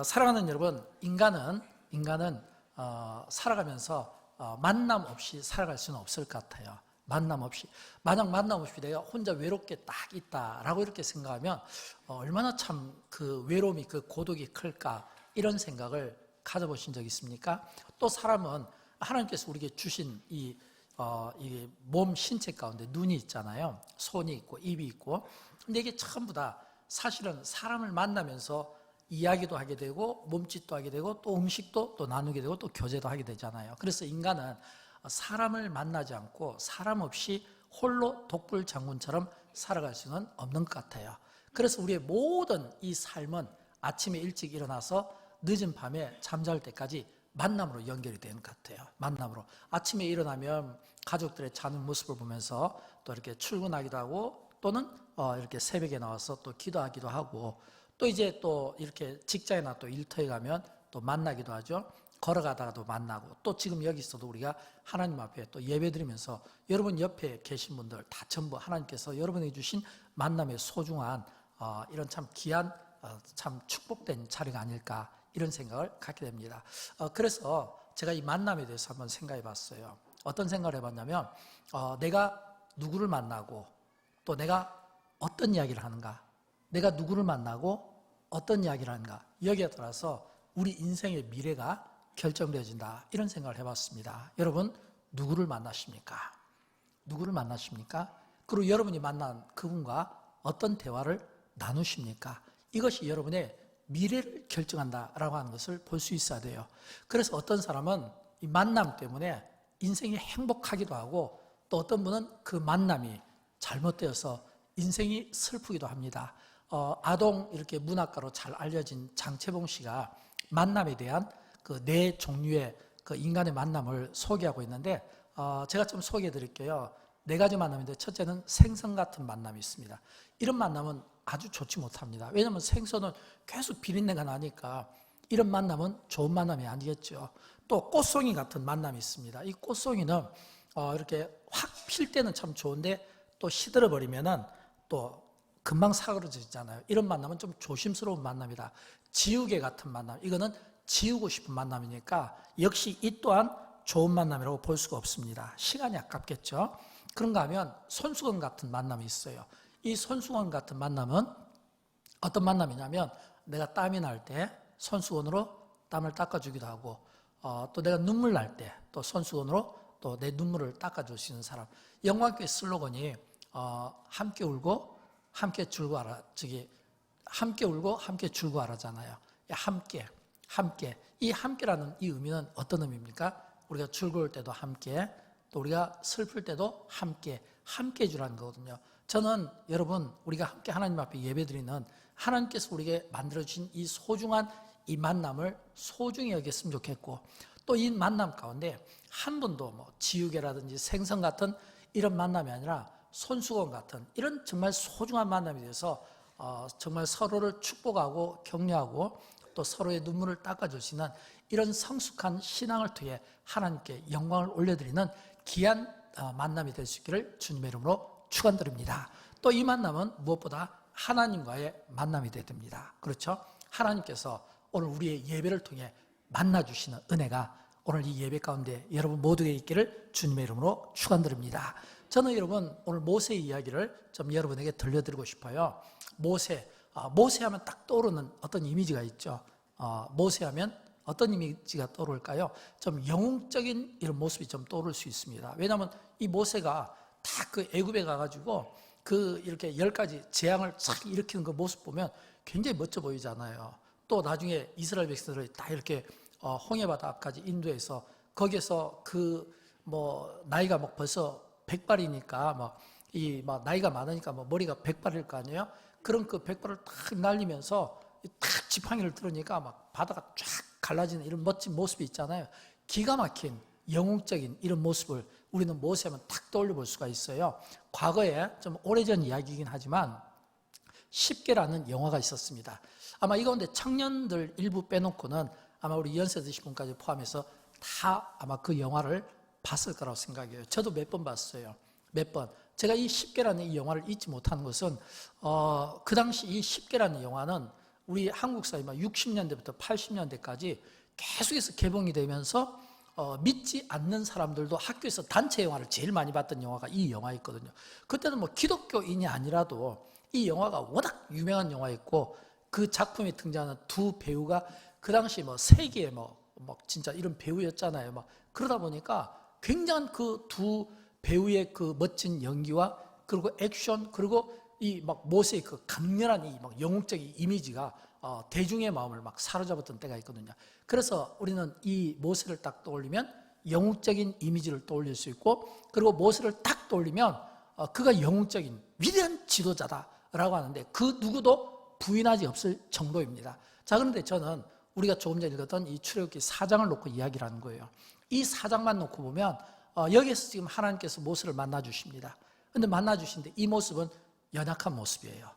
사랑하는 여러분, 인간은 살아가면서 만남 없이 살아갈 수는 없을 것 같아요. 만남 없이. 만약 만남 없이 내가 혼자 외롭게 딱 있다라고 이렇게 생각하면 얼마나 참 그 외로움이, 그 고독이 클까, 이런 생각을 가져보신 적 있습니까? 또 사람은 하나님께서 우리에게 주신 이 몸 신체 가운데 눈이 있잖아요. 손이 있고 입이 있고. 근데 이게 전부 다 사실은 사람을 만나면서 이야기도 하게 되고 몸짓도 하게 되고 또 음식도 또 나누게 되고 또 교제도 하게 되잖아요. 그래서 인간은 사람을 만나지 않고 사람 없이 홀로 독불장군처럼 살아갈 수는 없는 것 같아요. 그래서 우리의 모든 이 삶은 아침에 일찍 일어나서 늦은 밤에 잠잘 때까지 만남으로 연결이 되는 것 같아요. 만남으로. 아침에 일어나면 가족들의 자는 모습을 보면서 또 이렇게 출근하기도 하고 또는 이렇게 새벽에 나와서 또 기도하기도 하고 또 이제 또 이렇게 직장이나 또 일터에 가면 또 만나기도 하죠. 걸어가다가도 만나고 또 지금 여기서도 우리가 하나님 앞에 또 예배드리면서 여러분 옆에 계신 분들 다 전부 하나님께서 여러분에게 주신 만남의 소중한 이런 참 귀한 참 축복된 자리가 아닐까, 이런 생각을 갖게 됩니다. 그래서 제가 이 만남에 대해서 한번 생각해 봤어요. 어떤 생각을 해봤냐면 내가 누구를 만나고 또 내가 어떤 이야기를 하는가, 내가 누구를 만나고 어떤 이야기를 하는가, 여기에 따라서 우리 인생의 미래가 결정되어진다, 이런 생각을 해봤습니다. 여러분 누구를 만나십니까? 누구를 만나십니까? 그리고 여러분이 만난 그분과 어떤 대화를 나누십니까? 이것이 여러분의 미래를 결정한다라고 하는 것을 볼 수 있어야 돼요. 그래서 어떤 사람은 이 만남 때문에 인생이 행복하기도 하고 또 어떤 분은 그 만남이 잘못되어서 인생이 슬프기도 합니다. 아동 이렇게 문학가로 잘 알려진 장채봉 씨가 만남에 대한 그 네 종류의 그 인간의 만남을 소개하고 있는데 제가 좀 소개해 드릴게요. 네 가지 만남인데 첫째는 생선 같은 만남이 있습니다. 이런 만남은 아주 좋지 못합니다. 왜냐하면 생선은 계속 비린내가 나니까 이런 만남은 좋은 만남이 아니겠죠. 또 꽃송이 같은 만남이 있습니다. 이 꽃송이는 이렇게 확 필 때는 참 좋은데 또 시들어 버리면은 또 금방 사그러지잖아요. 이런 만남은 좀 조심스러운 만남이다. 지우개 같은 만남, 이거는 지우고 싶은 만남이니까 역시 이 또한 좋은 만남이라고 볼 수가 없습니다. 시간이 아깝겠죠. 그런가 하면 손수건 같은 만남이 있어요. 이 손수건 같은 만남은 어떤 만남이냐면 내가 땀이 날 때 손수건으로 땀을 닦아주기도 하고 또 내가 눈물 날 때 또 손수건으로 또 내 눈물을 닦아줄 수 있는 사람. 영광교회 슬로건이 함께 울고 함께 줄고 하라, 함께 울고 함께 줄고 하라잖아요. 함께. 이 함께라는 이 의미는 어떤 의미입니까? 우리가 즐거울 때도 함께, 또 우리가 슬플 때도 함께 해주라는 거거든요. 저는 여러분, 우리가 함께 하나님 앞에 예배드리는 하나님께서 우리에게 만들어주신 이 소중한 이 만남을 소중히 여겼으면 좋겠고, 또 이 만남 가운데 한 분도 뭐 지우개라든지 생선 같은 이런 만남이 아니라 손수건 같은 이런 정말 소중한 만남이 돼서 정말 서로를 축복하고 격려하고 또 서로의 눈물을 닦아줄 수 있는 이런 성숙한 신앙을 통해 하나님께 영광을 올려드리는 귀한 만남이 될 수 있기를 주님의 이름으로 축원드립니다. 또 이 만남은 무엇보다 하나님과의 만남이 되어야 됩니다. 그렇죠? 하나님께서 오늘 우리의 예배를 통해 만나주시는 은혜가 오늘 이 예배 가운데 여러분 모두에게 있기를 주님의 이름으로 축원드립니다. 저는 여러분 오늘 모세의 이야기를 좀 여러분에게 들려드리고 싶어요. 모세하면 딱 떠오르는 어떤 이미지가 있죠. 모세하면 어떤 이미지가 떠오를까요? 좀 영웅적인 이런 모습이 좀 떠오를 수 있습니다. 왜냐하면 이 모세가 다 그 애굽에 가가지고 그 이렇게 10가지 재앙을 착 일으키는 그 모습 보면 굉장히 멋져 보이잖아요. 또 나중에 이스라엘 백성들이 다 이렇게 홍해바다 앞까지 인도해서 거기에서 그 뭐 나이가 막 벌써 100발이니까 막 나이가 많으니까 뭐 머리가 100발일 거 아니에요? 그런 그 100발을 탁 날리면서 탁 지팡이를 들으니까 막 바다가 쫙 갈라지는 이런 멋진 모습이 있잖아요. 기가 막힌 영웅적인 이런 모습을 우리는 모세하면 탁 떠올려 볼 수가 있어요. 과거에 좀 오래전 이야기이긴 하지만 십계라는 영화가 있었습니다. 아마 이 가운데 청년들 일부 빼놓고는 아마 우리 연세 드신 분까지 포함해서 다 아마 그 영화를 봤을 거라고 생각해요. 저도 몇 번 봤어요. 몇 번. 제가 이 십계라는 이 영화를 잊지 못하는 것은 그 당시 이 십계라는 영화는 우리 한국 사회 60년대부터 80년대까지 계속해서 개봉이 되면서 믿지 않는 사람들도 학교에서 단체 영화를 제일 많이 봤던 영화가 이 영화였거든요. 그때는 뭐 기독교인이 아니라도 이 영화가 워낙 유명한 영화였고 그 작품에 등장하는 두 배우가 그 당시 뭐 세계의 뭐 진짜 이런 배우였잖아요. 막 그러다 보니까 굉장한 그 두 배우의 그 멋진 연기와 그리고 액션 그리고 이 막 모세의 그 강렬한 이 막 영웅적인 이미지가 대중의 마음을 막 사로잡았던 때가 있거든요. 그래서 우리는 이 모세를 딱 떠올리면 영웅적인 이미지를 떠올릴 수 있고 그리고 모세를 딱 떠올리면 그가 영웅적인 위대한 지도자다라고 하는데 그 누구도 부인하지 없을 정도입니다. 자, 그런데 저는 우리가 조금 전에 읽었던 이 출애굽기 4장을 놓고 이야기를 하는 거예요. 이 4장만 놓고 보면 여기에서 지금 하나님께서 모세를 만나 주십니다. 그런데 만나 주신데 이 모습은 연약한 모습이에요.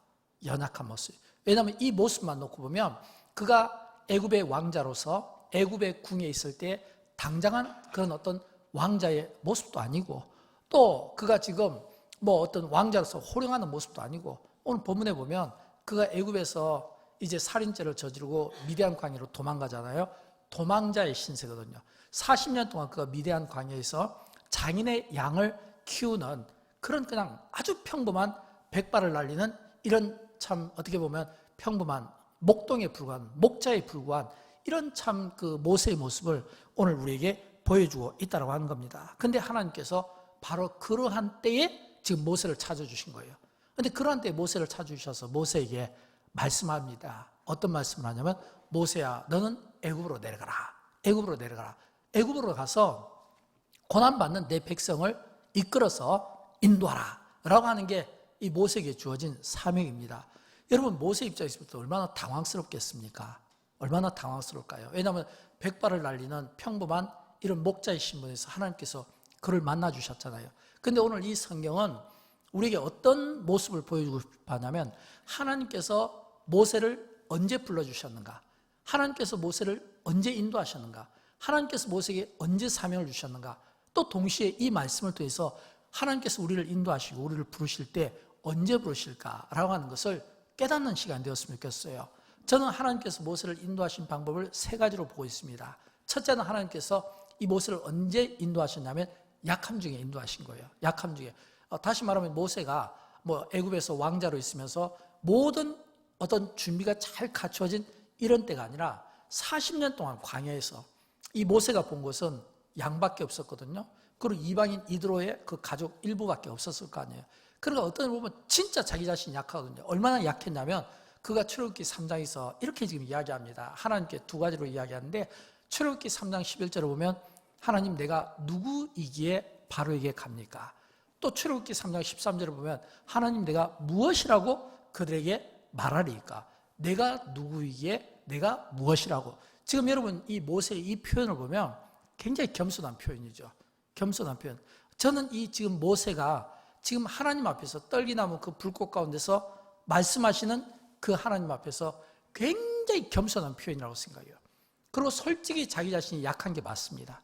연약한 모습. 왜냐하면 이 모습만 놓고 보면 그가 애굽의 왕자로서 애굽의 궁에 있을 때 당장한 그런 어떤 왕자의 모습도 아니고 또 그가 지금 뭐 어떤 왕자로서 호령하는 모습도 아니고 오늘 본문에 보면 그가 애굽에서 이제 살인죄를 저지르고 미디안 광야로 도망가잖아요. 도망자의 신세거든요. 40년 동안 그가 미디안 광야에서 장인의 양을 키우는 그런 그냥 아주 평범한 백발을 날리는 이런 참 어떻게 보면 평범한 목동에 불과한 목자에 불과한 이런 참 그 모세의 모습을 오늘 우리에게 보여주고 있다고 하는 겁니다. 근데 하나님께서 바로 그러한 때에 지금 모세를 찾아주신 거예요. 근데 그러한 때에 모세를 찾아주셔서 모세에게 말씀합니다. 어떤 말씀을 하냐면 모세야 너는 애굽으로 내려가라. 애굽으로 내려가라. 애굽으로 가서 고난받는 내 백성을 이끌어서 인도하라 라고 하는 게 이 모세에게 주어진 사명입니다. 여러분 모세 입장에서부터 얼마나 당황스럽겠습니까? 얼마나 당황스러울까요? 왜냐하면 백발을 날리는 평범한 이런 목자의 신분에서 하나님께서 그를 만나 주셨잖아요. 근데 오늘 이 성경은 우리에게 어떤 모습을 보여주고 싶어 하냐면 하나님께서 모세를 언제 불러주셨는가? 하나님께서 모세를 언제 인도하셨는가? 하나님께서 모세에게 언제 사명을 주셨는가? 또 동시에 이 말씀을 통해서 하나님께서 우리를 인도하시고 우리를 부르실 때 언제 부르실까라고 하는 것을 깨닫는 시간이 되었으면 좋겠어요. 저는 하나님께서 모세를 인도하신 방법을 세 가지로 보고 있습니다. 첫째는 하나님께서 이 모세를 언제 인도하셨냐면 약함 중에 인도하신 거예요. 약함 중에. 다시 말하면 모세가 뭐 애굽에서 왕자로 있으면서 모든 어떤 준비가 잘 갖춰진 이런 때가 아니라 40년 동안 광야에서 이 모세가 본 것은 양밖에 없었거든요. 그리고 이방인 이드로의 그 가족 일부밖에 없었을 거 아니에요. 그러니까 어떤 일 보면 진짜 자기 자신이 약하거든요. 얼마나 약했냐면 그가 출애굽기 3장에서 이렇게 지금 이야기합니다. 하나님께 두 가지로 이야기하는데 출애굽기 3장 11절을 보면 하나님 내가 누구이기에 바로에게 갑니까? 또 출애굽기 3장 13절을 보면 하나님 내가 무엇이라고 그들에게 말하리까? 내가 누구이기에 내가 무엇이라고? 지금 여러분 이 모세의 이 표현을 보면 굉장히 겸손한 표현이죠. 겸손한 표현. 저는 이 지금 모세가 지금 하나님 앞에서 떨기나무 그 불꽃 가운데서 말씀하시는 그 하나님 앞에서 굉장히 겸손한 표현이라고 생각해요. 그리고 솔직히 자기 자신이 약한 게 맞습니다.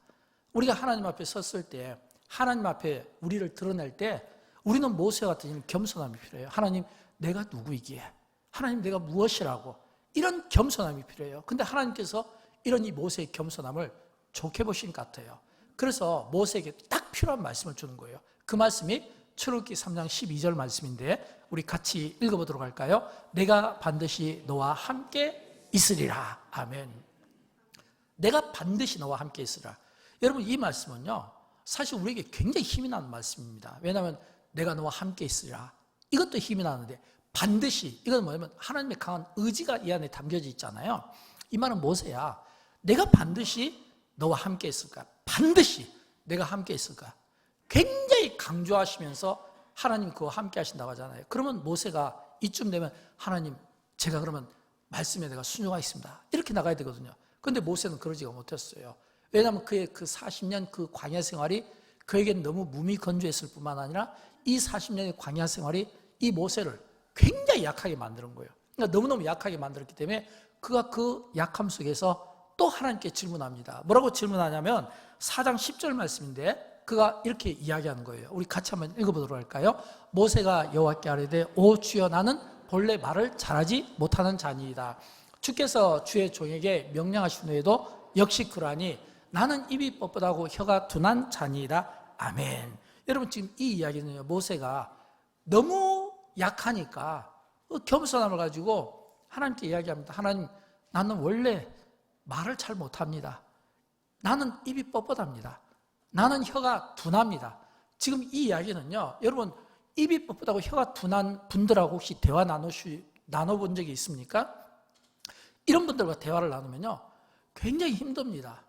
우리가 하나님 앞에 섰을 때 하나님 앞에 우리를 드러낼 때 우리는 모세와 같은 이런 겸손함이 필요해요. 하나님 내가 누구이기에 하나님 내가 무엇이라고 이런 겸손함이 필요해요. 근데 하나님께서 이런 이 모세의 겸손함을 좋게 보신 것 같아요. 그래서 모세에게 딱 필요한 말씀을 주는 거예요. 그 말씀이 출애굽기 3장 12절 말씀인데 우리 같이 읽어보도록 할까요? 내가 반드시 너와 함께 있으리라. 아멘. 내가 반드시 너와 함께 있으리라. 여러분 이 말씀은요 사실 우리에게 굉장히 힘이 나는 말씀입니다. 왜냐하면 내가 너와 함께 있으리라 이것도 힘이 나는데 반드시 이건 뭐냐면 하나님의 강한 의지가 이 안에 담겨져 있잖아요. 이 말은 모세야 내가 반드시 너와 함께 있을까? 반드시 내가 함께 있을까? 굉장히 강조하시면서 하나님 그와 함께 하신다고 하잖아요. 그러면 모세가 이쯤 되면 하나님 제가 그러면 말씀에 내가 순종하겠습니다 이렇게 나가야 되거든요. 그런데 모세는 그러지가 못했어요. 왜냐하면 그의 그 40년 그 광야 생활이 그에겐 너무 무미건조했을 뿐만 아니라 이 40년의 광야 생활이 이 모세를 굉장히 약하게 만드는 거예요. 그러니까 너무너무 약하게 만들었기 때문에 그가 그 약함 속에서 또 하나님께 질문합니다. 뭐라고 질문하냐면 4장 10절 말씀인데 그가 이렇게 이야기하는 거예요. 우리 같이 한번 읽어보도록 할까요? 모세가 여호와께 아뢰되 오 주여 나는 본래 말을 잘하지 못하는 자니이다. 주께서 주의 종에게 명령하신 후에도 역시 그러하니 나는 입이 뻣뻣하고 혀가 둔한 자니이다. 아멘. 여러분 지금 이 이야기는요, 모세가 너무 약하니까 겸손함을 가지고 하나님께 이야기합니다. 하나님, 나는 원래 말을 잘 못합니다. 나는 입이 뻣뻣합니다. 나는 혀가 둔합니다. 지금 이 이야기는요, 여러분 입이 뻣뻣하고 혀가 둔한 분들하고 혹시 대화 나눠본 적이 있습니까? 이런 분들과 대화를 나누면요, 굉장히 힘듭니다.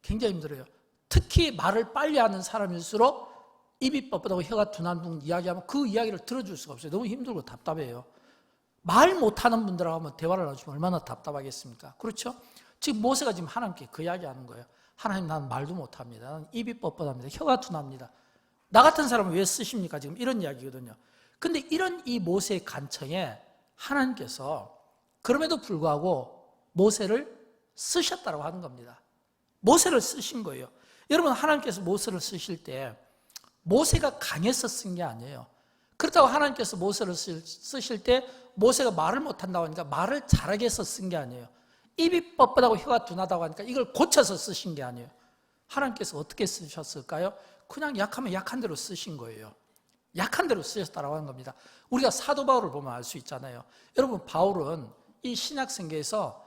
굉장히 힘들어요. 특히 말을 빨리 하는 사람일수록 입이 뻣뻣하고 혀가 둔한 분 이야기하면 그 이야기를 들어줄 수가 없어요. 너무 힘들고 답답해요. 말 못하는 분들하고 한번 대화를 나누시면 얼마나 답답하겠습니까? 그렇죠? 지금 모세가 지금 하나님께 그 이야기하는 거예요. 하나님, 나는 말도 못합니다. 나는 입이 뻣뻣합니다. 혀가 둔합니다. 나 같은 사람은 왜 쓰십니까? 지금 이런 이야기거든요. 근데 이런 이 모세의 간청에 하나님께서 그럼에도 불구하고 모세를 쓰셨다고 하는 겁니다. 모세를 쓰신 거예요. 여러분, 하나님께서 모세를 쓰실 때 모세가 강해서 쓴 게 아니에요. 그렇다고 하나님께서 모세를 쓰실 때 모세가 말을 못한다고 하니까 말을 잘하게 해서 쓴 게 아니에요. 입이 뻣뻣하고 혀가 둔하다고 하니까 이걸 고쳐서 쓰신 게 아니에요. 하나님께서 어떻게 쓰셨을까요? 그냥 약하면 약한 대로 쓰신 거예요. 약한 대로 쓰셨다고 하는 겁니다. 우리가 사도 바울을 보면 알 수 있잖아요. 여러분, 바울은 이 신약성경에서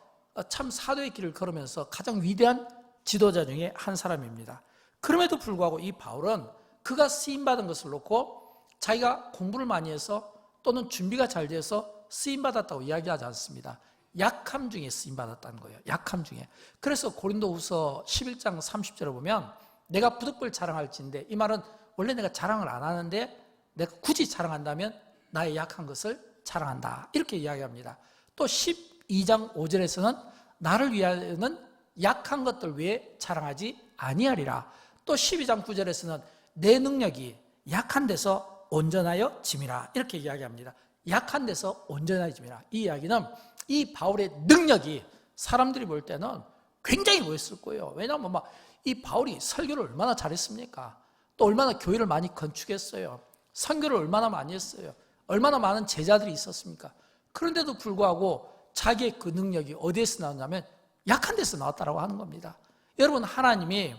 참 사도의 길을 걸으면서 가장 위대한 지도자 중에 한 사람입니다. 그럼에도 불구하고 이 바울은 그가 쓰임받은 것을 놓고 자기가 공부를 많이 해서 또는 준비가 잘 돼서 쓰임받았다고 이야기하지 않습니다. 약함 중에 쓰임받았다는 거예요. 약함 중에. 그래서 고린도후서 11장 30절에 보면 내가 부득불 자랑할진데, 이 말은 원래 내가 자랑을 안 하는데 내가 굳이 자랑한다면 나의 약한 것을 자랑한다, 이렇게 이야기합니다. 또 12장 5절에서는 나를 위하여는 약한 것들 외에 자랑하지 아니하리라. 또 12장 9절에서는 내 능력이 약한 데서 온전하여 짐이라, 이렇게 이야기합니다. 약한 데서 온전하여 짐이라. 이 이야기는 이 바울의 능력이 사람들이 볼 때는 굉장히 멋있을 거예요. 왜냐하면 이 바울이 설교를 얼마나 잘했습니까? 또 얼마나 교회를 많이 건축했어요. 선교를 얼마나 많이 했어요. 얼마나 많은 제자들이 있었습니까? 그런데도 불구하고 자기의 그 능력이 어디에서 나왔냐면 약한 데서 나왔다고 하는 겁니다. 여러분, 하나님이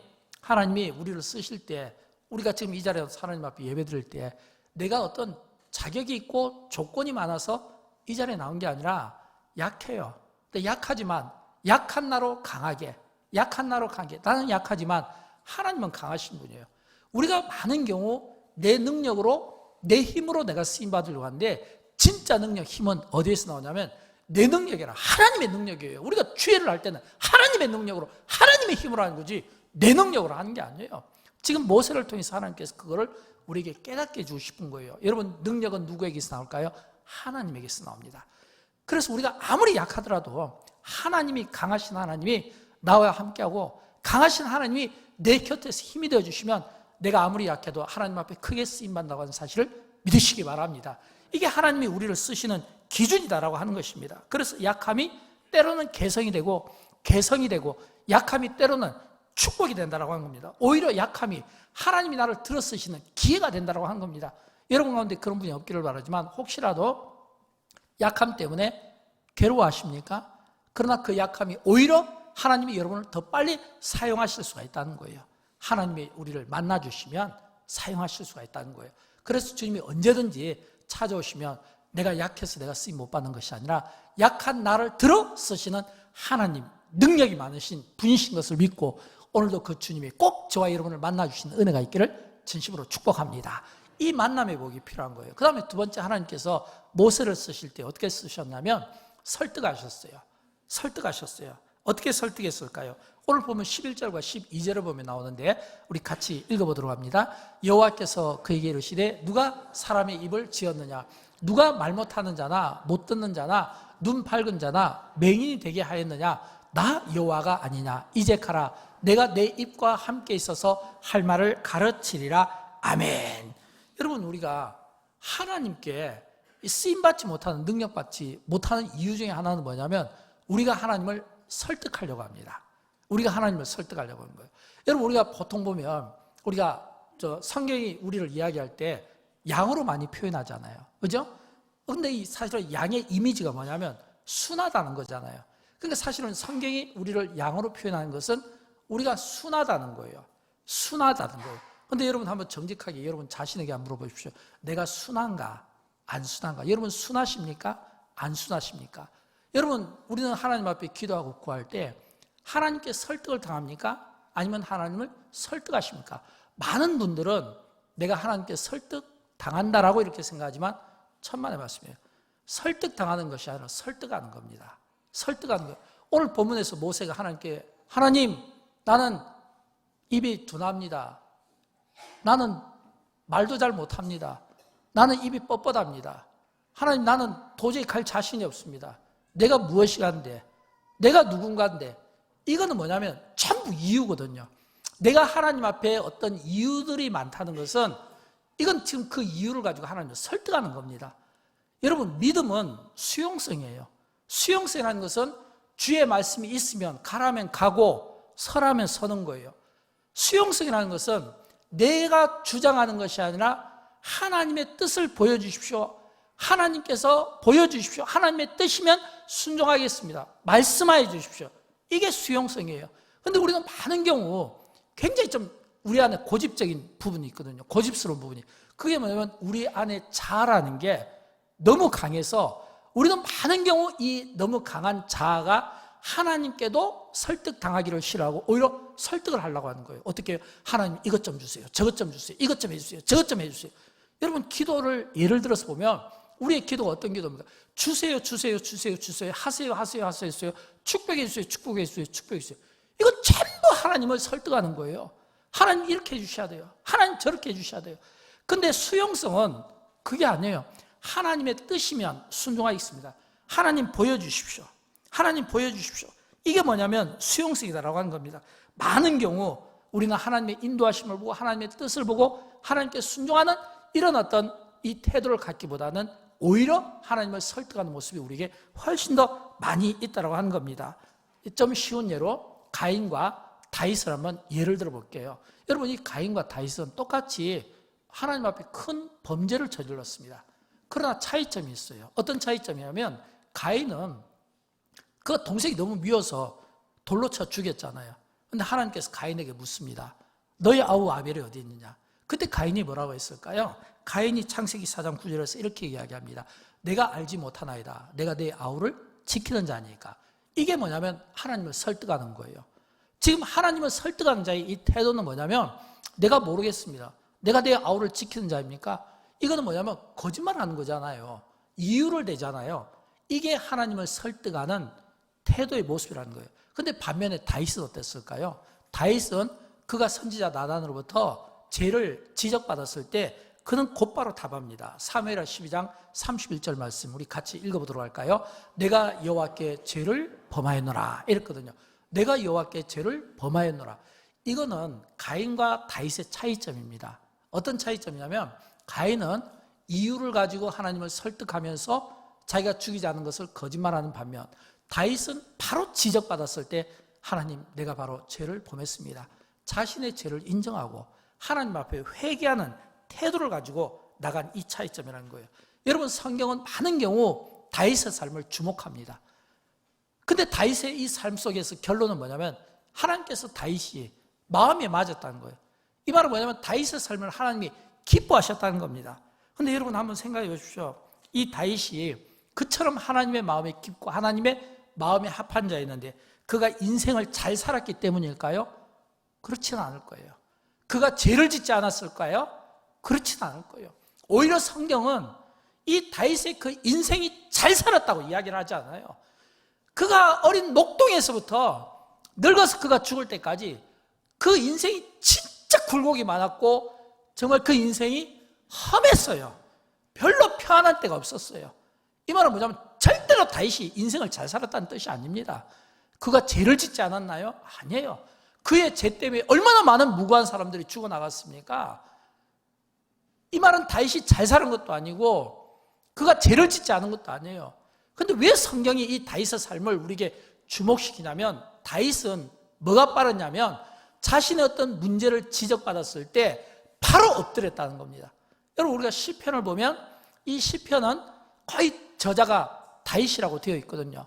우리를 쓰실 때, 우리가 지금 이 자리에서 하나님 앞에 예배 드릴 때 내가 어떤 자격이 있고 조건이 많아서 이 자리에 나온 게 아니라 약해요. 근데 약하지만 약한 나로 강하게, 나는 약하지만 하나님은 강하신 분이에요. 우리가 많은 경우 내 능력으로, 내 힘으로 내가 쓰임받으려고 하는데 진짜 능력, 힘은 어디에서 나오냐면 내 능력이 아니라 하나님의 능력이에요. 우리가 주의를 할 때는 하나님의 능력으로, 하나님의 힘으로 하는 거지 내 능력으로 하는 게 아니에요. 지금 모세를 통해서 하나님께서 그거를 우리에게 깨닫게 해주고 싶은 거예요. 여러분, 능력은 누구에게서 나올까요? 하나님에게서 나옵니다. 그래서 우리가 아무리 약하더라도 하나님이, 강하신 하나님이 나와 함께하고 강하신 하나님이 내 곁에서 힘이 되어주시면 내가 아무리 약해도 하나님 앞에 크게 쓰임받는다고 하는 사실을 믿으시기 바랍니다. 이게 하나님이 우리를 쓰시는 기준이다라고 하는 것입니다. 그래서 약함이 때로는 개성이 되고 약함이 때로는 축복이 된다라고 하는 겁니다. 오히려 약함이 하나님이 나를 들어 쓰시는 기회가 된다라고 하는 겁니다. 여러분 가운데 그런 분이 없기를 바라지만 혹시라도 약함 때문에 괴로워하십니까? 그러나 그 약함이 오히려 하나님이 여러분을 더 빨리 사용하실 수가 있다는 거예요. 하나님이 우리를 만나주시면 사용하실 수가 있다는 거예요. 그래서 주님이 언제든지 찾아오시면 내가 약해서 내가 쓰임 못 받는 것이 아니라 약한 나를 들어 쓰시는 하나님, 능력이 많으신 분이신 것을 믿고 오늘도 그 주님이 꼭 저와 여러분을 만나주시는 은혜가 있기를 진심으로 축복합니다. 이 만남의 복이 필요한 거예요. 그 다음에 두 번째, 하나님께서 모세를 쓰실 때 어떻게 쓰셨냐면 설득하셨어요. 어떻게 설득했을까요? 오늘 보면 11절과 12절을 보면 나오는데 우리 같이 읽어보도록 합니다. 여호와께서 그에게 이르시되 누가 사람의 입을 지었느냐? 누가 말 못하는 자나 못 듣는 자나 눈 밝은 자나 맹인이 되게 하였느냐? 나 여호와가 아니냐? 이제 가라. 내가 내 입과 함께 있어서 할 말을 가르치리라. 아멘. 여러분, 우리가 하나님께 쓰임받지 못하는, 능력받지 못하는 이유 중에 하나는 뭐냐면 우리가 하나님을 설득하려고 합니다. 우리가 하나님을 설득하려고 하는 거예요. 여러분, 우리가 보통 보면 성경이 우리를 이야기할 때 양으로 많이 표현하잖아요. 그죠? 근데 이 사실은 양의 이미지가 뭐냐면 순하다는 거잖아요. 그러니까 사실은 성경이 우리를 양으로 표현하는 것은 우리가 순하다는 거예요. 순하다는 거예요. 근데 여러분 한번 정직하게 여러분 자신에게 한번 물어보십시오. 내가 순한가? 안 순한가? 여러분 순하십니까? 안 순하십니까? 여러분, 우리는 하나님 앞에 기도하고 구할 때 하나님께 설득을 당합니까? 아니면 하나님을 설득하십니까? 많은 분들은 내가 하나님께 설득 당한다라고 이렇게 생각하지만 천만의 말씀이에요. 설득당하는 것이 아니라 설득하는 겁니다. 설득하는 거예요. 오늘 본문에서 모세가 하나님께 하나님, 나는 입이 둔합니다. 나는 말도 잘 못합니다. 나는 입이 뻣뻣합니다. 하나님, 나는 도저히 갈 자신이 없습니다. 내가 무엇이간데, 내가 누군가인데, 이거는 뭐냐면 전부 이유거든요. 내가 하나님 앞에 어떤 이유들이 많다는 것은 이건 지금 그 이유를 가지고 하나님을 설득하는 겁니다. 여러분, 믿음은 수용성이에요. 수용성이라는 것은 주의 말씀이 있으면 가라면 가고 서라면 서는 거예요. 수용성이라는 것은 내가 주장하는 것이 아니라 하나님의 뜻을 보여주십시오. 하나님께서 보여주십시오. 하나님의 뜻이면 순종하겠습니다. 말씀하여 주십시오. 이게 수용성이에요. 그런데 우리는 많은 경우 굉장히 좀 우리 안에 고집적인 부분이 있거든요. 고집스러운 부분이. 그게 뭐냐면 우리 안에 자아라는 게 너무 강해서 우리는 많은 경우 이 너무 강한 자아가 하나님께도 설득당하기를 싫어하고 오히려 설득을 하려고 하는 거예요. 어떻게 해요? 하나님 이것 좀 주세요. 저것 좀 주세요. 이것 좀 해주세요. 저것 좀 해주세요. 여러분, 기도를 예를 들어서 보면 우리의 기도가 어떤 기도입니까? 주세요, 주세요, 주세요, 주세요. 하세요, 하세요, 하세요. 축복해 주세요, 축복해 주세요, 축복해 주세요. 이거 전부 하나님을 설득하는 거예요. 하나님 이렇게 해주셔야 돼요. 하나님 저렇게 해주셔야 돼요. 근데 수용성은 그게 아니에요. 하나님의 뜻이면 순종하겠습니다. 하나님 보여주십시오. 하나님 보여주십시오. 이게 뭐냐면 수용성이다라고 하는 겁니다. 많은 경우 우리는 하나님의 인도하심을 보고 하나님의 뜻을 보고 하나님께 순종하는 이런 어떤 이 태도를 갖기보다는 오히려 하나님을 설득하는 모습이 우리에게 훨씬 더 많이 있다고 하는 겁니다. 좀 쉬운 예로 가인과 다윗을 한번 예를 들어 볼게요. 여러분, 이 가인과 다윗은 똑같이 하나님 앞에 큰 범죄를 저질렀습니다. 그러나 차이점이 있어요. 어떤 차이점이냐면 가인은 그 동생이 너무 미워서 돌로 쳐 죽였잖아요. 그런데 하나님께서 가인에게 묻습니다. 너희 아우 아벨이 어디 있느냐? 그때 가인이 뭐라고 했을까요? 가인이 창세기 4장 9절에서 이렇게 이야기합니다. 내가 알지 못하나이다. 내가 내 아우를 지키는 자니까. 이게 뭐냐면 하나님을 설득하는 거예요. 지금 하나님을 설득하는 자의 이 태도는 뭐냐면 내가 모르겠습니다. 내가 내 아우를 지키는 자입니까? 이거는 뭐냐면 거짓말하는 거잖아요. 이유를 대잖아요. 이게 하나님을 설득하는 태도의 모습이라는 거예요. 그런데 반면에 다윗은 어땠을까요? 다윗은 그가 선지자 나단으로부터 죄를 지적받았을 때 그는 곧바로 답합니다. 사무엘하 12장 31절 말씀 우리 같이 읽어보도록 할까요? 내가 여호와께 죄를 범하였노라 이랬거든요. 내가 여호와께 죄를 범하였노라. 이거는 가인과 다윗의 차이점입니다. 어떤 차이점이냐면 가인은 이유를 가지고 하나님을 설득하면서 자기가 죽이지 않은 것을 거짓말하는 반면 다윗은 바로 지적받았을 때 하나님, 내가 바로 죄를 범했습니다. 자신의 죄를 인정하고 하나님 앞에 회개하는 태도를 가지고 나간 이 차이점이라는 거예요. 여러분, 성경은 많은 경우 다윗의 삶을 주목합니다. 근데 다윗의 이 삶 속에서 결론은 뭐냐면 하나님께서 다윗이 마음에 맞았다는 거예요. 이 말은 뭐냐면 다윗의 삶을 하나님이 기뻐하셨다는 겁니다. 근데 여러분 한번 생각해 보십시오. 이 다윗이 그처럼 하나님의 마음에 깊고 하나님의 마음에 합한 자였는데 그가 인생을 잘 살았기 때문일까요? 그렇지는 않을 거예요. 그가 죄를 짓지 않았을까요? 그렇지는 않을 거예요. 오히려 성경은 이 다윗의 그 인생이 잘 살았다고 이야기를 하지 않아요. 그가 어린 녹동에서부터 늙어서 그가 죽을 때까지 그 인생이 진짜 굴곡이 많았고 정말 그 인생이 험했어요. 별로 편안한 때가 없었어요. 이 말은 뭐냐면 절대로 다윗이 인생을 잘 살았다는 뜻이 아닙니다. 그가 죄를 짓지 않았나요? 아니에요. 그의 죄 때문에 얼마나 많은 무고한 사람들이 죽어나갔습니까? 이 말은 다윗이 잘 사는 것도 아니고 그가 죄를 짓지 않은 것도 아니에요. 그런데 왜 성경이 이 다윗의 삶을 우리에게 주목시키냐면 다윗은 뭐가 빠르냐면 자신의 어떤 문제를 지적받았을 때 바로 엎드렸다는 겁니다. 여러분, 우리가 시편을 보면 이 시편은 거의 저자가 다윗이라고 되어 있거든요.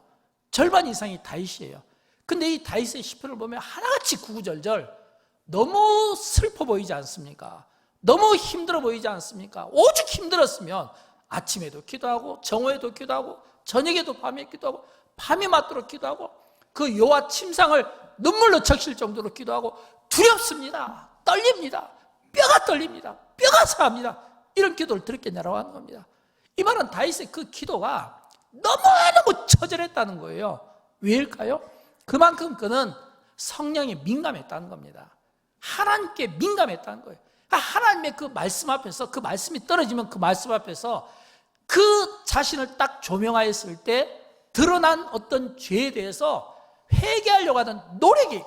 절반 이상이 다윗이에요. 근데 이 다윗의 시편을 보면 하나같이 구구절절 너무 슬퍼 보이지 않습니까? 너무 힘들어 보이지 않습니까? 오죽 힘들었으면 아침에도 기도하고 정오에도 기도하고 저녁에도 밤에 기도하고 밤이 맞도록 기도하고 그 여호와 침상을 눈물로 적실 정도로 기도하고 두렵습니다. 떨립니다. 뼈가 떨립니다. 뼈가 상합니다. 이런 기도를 드렸겠냐라고 하는 겁니다. 이 말은 다윗의 그 기도가 너무너무 처절했다는 거예요. 왜일까요? 그만큼 그는 성령에 민감했다는 겁니다. 하나님께 민감했다는 거예요. 하나님의 그 말씀 앞에서, 그 말씀이 떨어지면 그 말씀 앞에서 그 자신을 딱 조명하였을 때 드러난 어떤 죄에 대해서 회개하려고 하는 노력이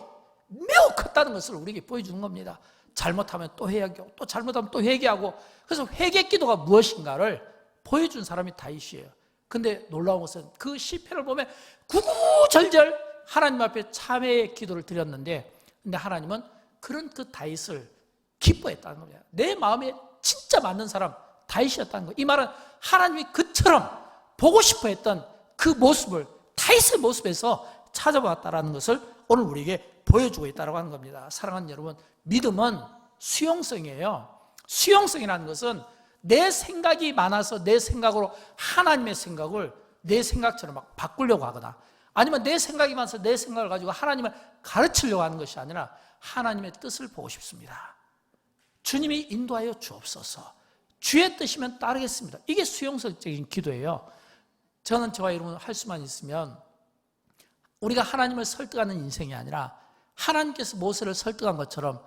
매우 컸다는 것을 우리에게 보여주는 겁니다. 잘못하면 또 회개하고 또 잘못하면 또 회개하고, 그래서 회개 기도가 무엇인가를 보여준 사람이 다윗이에요. 근데 놀라운 것은 그 시편을 보면 구구절절 하나님 앞에 참회의 기도를 드렸는데, 근데 하나님은 그런 그 다윗을 기뻐했다는 겁니다. 내 마음에 진짜 맞는 사람 다윗이었다는 거예요. 이 말은 하나님이 그처럼 보고 싶어 했던 그 모습을 다윗의 모습에서 찾아봤다는 것을 오늘 우리에게 보여주고 있다고 하는 겁니다. 사랑하는 여러분, 믿음은 수용성이에요. 수용성이라는 것은 내 생각이 많아서 내 생각으로 하나님의 생각을 내 생각처럼 막 바꾸려고 하거나, 아니면 내 생각이 많아서 내 생각을 가지고 하나님을 가르치려고 하는 것이 아니라 하나님의 뜻을 보고 싶습니다. 주님이 인도하여 주옵소서. 주의 뜻이면 따르겠습니다. 이게 수용성적인 기도예요. 저는 저와 여러분 할 수만 있으면 우리가 하나님을 설득하는 인생이 아니라 하나님께서 모세를 설득한 것처럼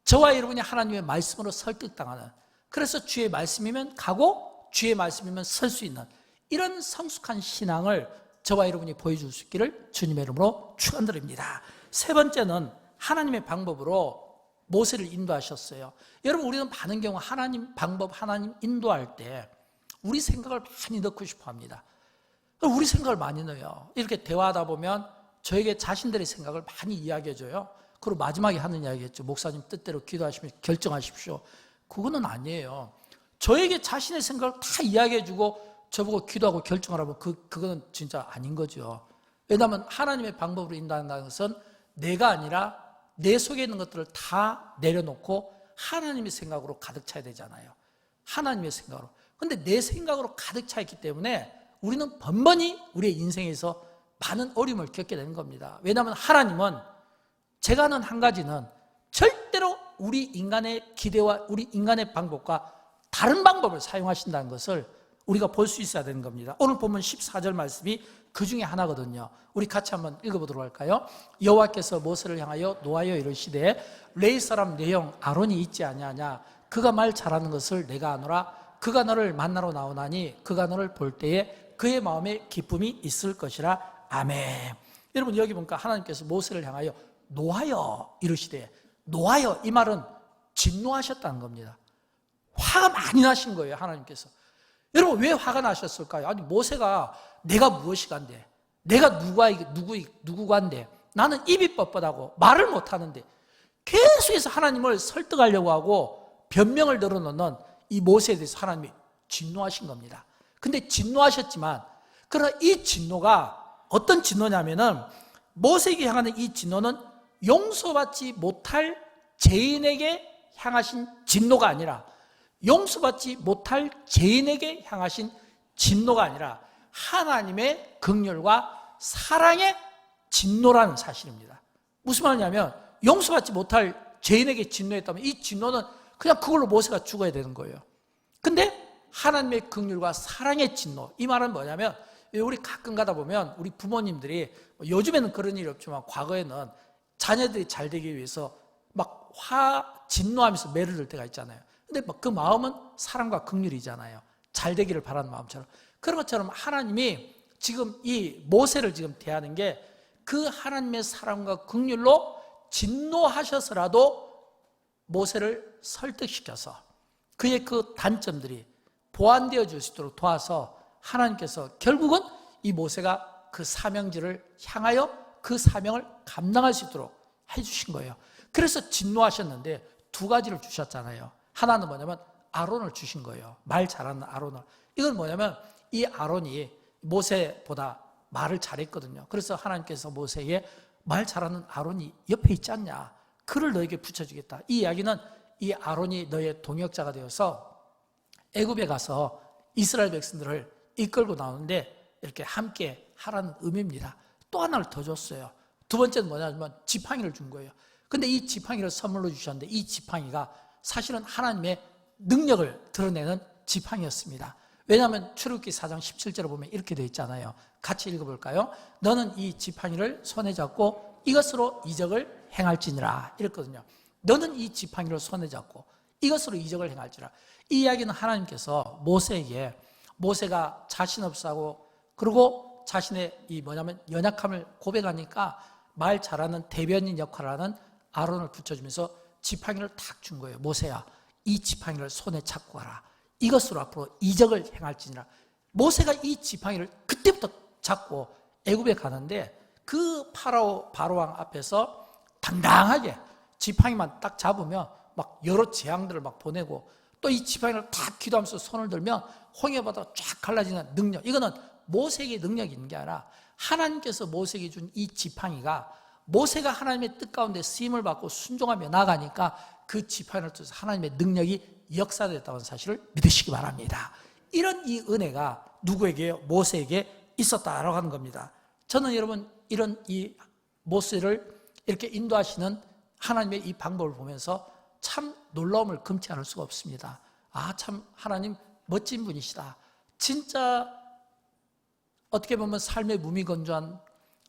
저와 여러분이 하나님의 말씀으로 설득당하는, 그래서 주의 말씀이면 가고 주의 말씀이면 설 수 있는 이런 성숙한 신앙을 저와 여러분이 보여줄 수 있기를 주님의 이름으로 축원드립니다. 세 번째는 하나님의 방법으로 모세를 인도하셨어요. 여러분, 우리는 많은 경우 하나님 방법, 하나님 인도할 때 우리 생각을 많이 넣고 싶어 합니다. 우리 생각을 많이 넣어요. 이렇게 대화하다 보면 저에게 자신들의 생각을 많이 이야기해줘요. 그리고 마지막에 하는 이야기겠죠. 목사님 뜻대로 기도하시면 결정하십시오. 그거는 아니에요. 저에게 자신의 생각을 다 이야기해주고 저보고 기도하고 결정하라면 그거는 진짜 아닌 거죠. 왜냐하면 하나님의 방법으로 인도한다는 것은 내가 아니라 내 속에 있는 것들을 다 내려놓고 하나님의 생각으로 가득 차야 되잖아요. 하나님의 생각으로. 그런데 내 생각으로 가득 차 있기 때문에 우리는 번번이 우리의 인생에서 많은 어려움을 겪게 되는 겁니다. 왜냐하면 하나님은, 제가 아는 한 가지는 절대로 우리 인간의 기대와 우리 인간의 방법과 다른 방법을 사용하신다는 것을 우리가 볼 수 있어야 되는 겁니다. 오늘 보면 14절 말씀이 그 중에 하나거든요. 우리 같이 한번 읽어보도록 할까요? 여호와께서 모세를 향하여 노하여 이르시되 레위 사람 내 형 아론이 있지 아니하냐? 그가 말 잘하는 것을 내가 아노라. 그가 너를 만나러 나오나니 그가 너를 볼 때에 그의 마음에 기쁨이 있을 것이라. 아멘. 여러분, 여기 보니까 하나님께서 모세를 향하여 노하여 이르시되, 노하여, 이 말은 진노하셨다는 겁니다. 화가 많이 나신 거예요, 하나님께서. 여러분, 왜 화가 나셨을까요? 아니, 모세가 내가 무엇이간데, 내가 누구간데, 나는 입이 뻣뻣하고 말을 못하는데 계속해서 하나님을 설득하려고 하고 변명을 늘어놓는 이 모세에 대해서 하나님이 진노하신 겁니다. 근데 진노하셨지만, 그러나 이 진노가 어떤 진노냐면은, 모세에게 향하는 이 진노는 용서받지 못할 죄인에게 향하신 진노가 아니라, 용서받지 못할 죄인에게 향하신 진노가 아니라 하나님의 긍휼과 사랑의 진노라는 사실입니다. 무슨 말이냐면, 용서받지 못할 죄인에게 진노했다면 이 진노는 그냥 그걸로 모세가 죽어야 되는 거예요. 근데 하나님의 긍휼과 사랑의 진노, 이 말은 뭐냐면, 우리 가끔 가다 보면 우리 부모님들이, 요즘에는 그런 일이 없지만 과거에는 자녀들이 잘 되기 위해서 막 진노하면서 매를 들 때가 있잖아요. 근데 그 마음은 사랑과 긍휼이잖아요. 잘 되기를 바라는 마음처럼. 그런 것처럼 하나님이 지금 이 모세를 지금 대하는 게 그 하나님의 사랑과 긍휼로 진노하셔서라도 모세를 설득시켜서 그의 그 단점들이 보완되어 줄 수 있도록 도와서 하나님께서 결국은 이 모세가 그 사명지를 향하여 그 사명을 감당할 수 있도록 해주신 거예요. 그래서 진노하셨는데 두 가지를 주셨잖아요. 하나는 뭐냐면 아론을 주신 거예요. 말 잘하는 아론을. 이건 뭐냐면 이 아론이 모세보다 말을 잘했거든요. 그래서 하나님께서 모세에게 말 잘하는 아론이 옆에 있지 않냐, 그를 너에게 붙여주겠다. 이 이야기는 이 아론이 너의 동역자가 되어서 애굽에 가서 이스라엘 백성들을 이끌고 나오는데 이렇게 함께 하라는 의미입니다. 또 하나를 더 줬어요. 두 번째는 뭐냐면 지팡이를 준 거예요. 근데 이 지팡이를 선물로 주셨는데 이 지팡이가 사실은 하나님의 능력을 드러내는 지팡이였습니다. 왜냐하면 출애굽기 4장 17절을 보면 이렇게 되어 있잖아요. 같이 읽어볼까요? 너는 이 지팡이를 손에 잡고 이것으로 이적을 행할지니라 이랬거든요. 너는 이 지팡이를 손에 잡고 이것으로 이적을 행할지라. 이 이야기는 하나님께서 모세에게, 모세가 자신 없어하고 그리고 자신의 이 뭐냐면 연약함을 고백하니까 말 잘하는 대변인 역할을 하는 아론을 붙여주면서 지팡이를 탁 준 거예요. 모세야, 이 지팡이를 손에 잡고 가라. 이것으로 앞으로 이적을 행할지니라. 모세가 이 지팡이를 그때부터 잡고 애굽에 가는데 그 바로왕 앞에서 당당하게 지팡이만 딱 잡으면 막 여러 재앙들을 막 보내고, 또 이 지팡이를 탁 기도하면서 손을 들면 홍해바다가 쫙 갈라지는 능력, 이거는 모세에게 능력이 있는 게 아니라 하나님께서 모세에게 준 이 지팡이가 모세가 하나님의 뜻 가운데 쓰임을 받고 순종하며 나가니까 그 지팡이를 통해서 하나님의 능력이 역사됐다는 사실을 믿으시기 바랍니다. 이런 이 은혜가 누구에게요? 모세에게 있었다라고 하는 겁니다. 저는 여러분 이런 이 모세를 이렇게 인도하시는 하나님의 이 방법을 보면서 참 놀라움을 금치 않을 수가 없습니다. 아, 참 하나님 멋진 분이시다. 진짜 어떻게 보면 삶의 무미건조한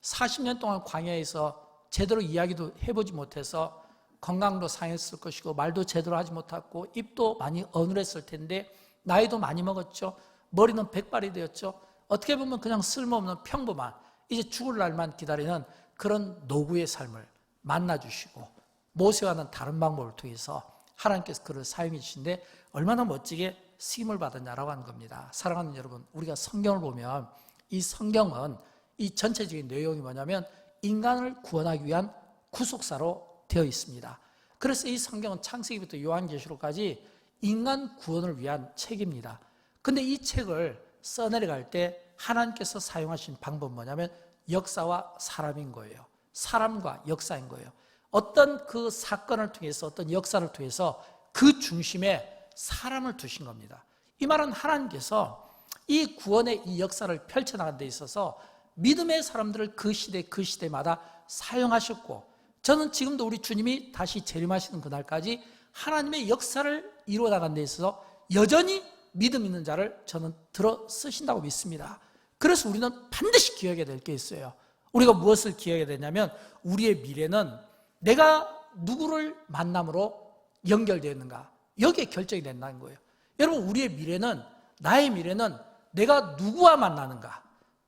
40년 동안 광야에서 제대로 이야기도 해보지 못해서 건강도 상했을 것이고 말도 제대로 하지 못했고 입도 많이 어눌했을 텐데 나이도 많이 먹었죠. 머리는 백발이 되었죠. 어떻게 보면 그냥 쓸모없는 평범한 이제 죽을 날만 기다리는 그런 노구의 삶을 만나주시고 모세와는 다른 방법을 통해서 하나님께서 그를 사용해 주신데 얼마나 멋지게 쓰임을 받았냐라고 하는 겁니다. 사랑하는 여러분, 우리가 성경을 보면 이 성경은 이 전체적인 내용이 뭐냐면 인간을 구원하기 위한 구속사로 되어 있습니다. 그래서 이 성경은 창세기부터 요한계시록까지 인간 구원을 위한 책입니다. 근데 이 책을 써내려갈 때 하나님께서 사용하신 방법은 뭐냐면 역사와 사람인 거예요. 사람과 역사인 거예요. 어떤 그 사건을 통해서, 어떤 역사를 통해서 그 중심에 사람을 두신 겁니다. 이 말은 하나님께서 이 구원의 이 역사를 펼쳐나가는 데 있어서 믿음의 사람들을 그 시대마다 사용하셨고, 저는 지금도 우리 주님이 다시 재림하시는 그날까지 하나님의 역사를 이루어나가는 데 있어서 여전히 믿음 있는 자를 저는 들어 쓰신다고 믿습니다. 그래서 우리는 반드시 기억해야 될 게 있어요. 우리가 무엇을 기억해야 되냐면 우리의 미래는 내가 누구를 만남으로 연결되어 있는가, 여기에 결정이 된다는 거예요. 여러분, 우리의 미래는, 나의 미래는 내가 누구와 만나는가,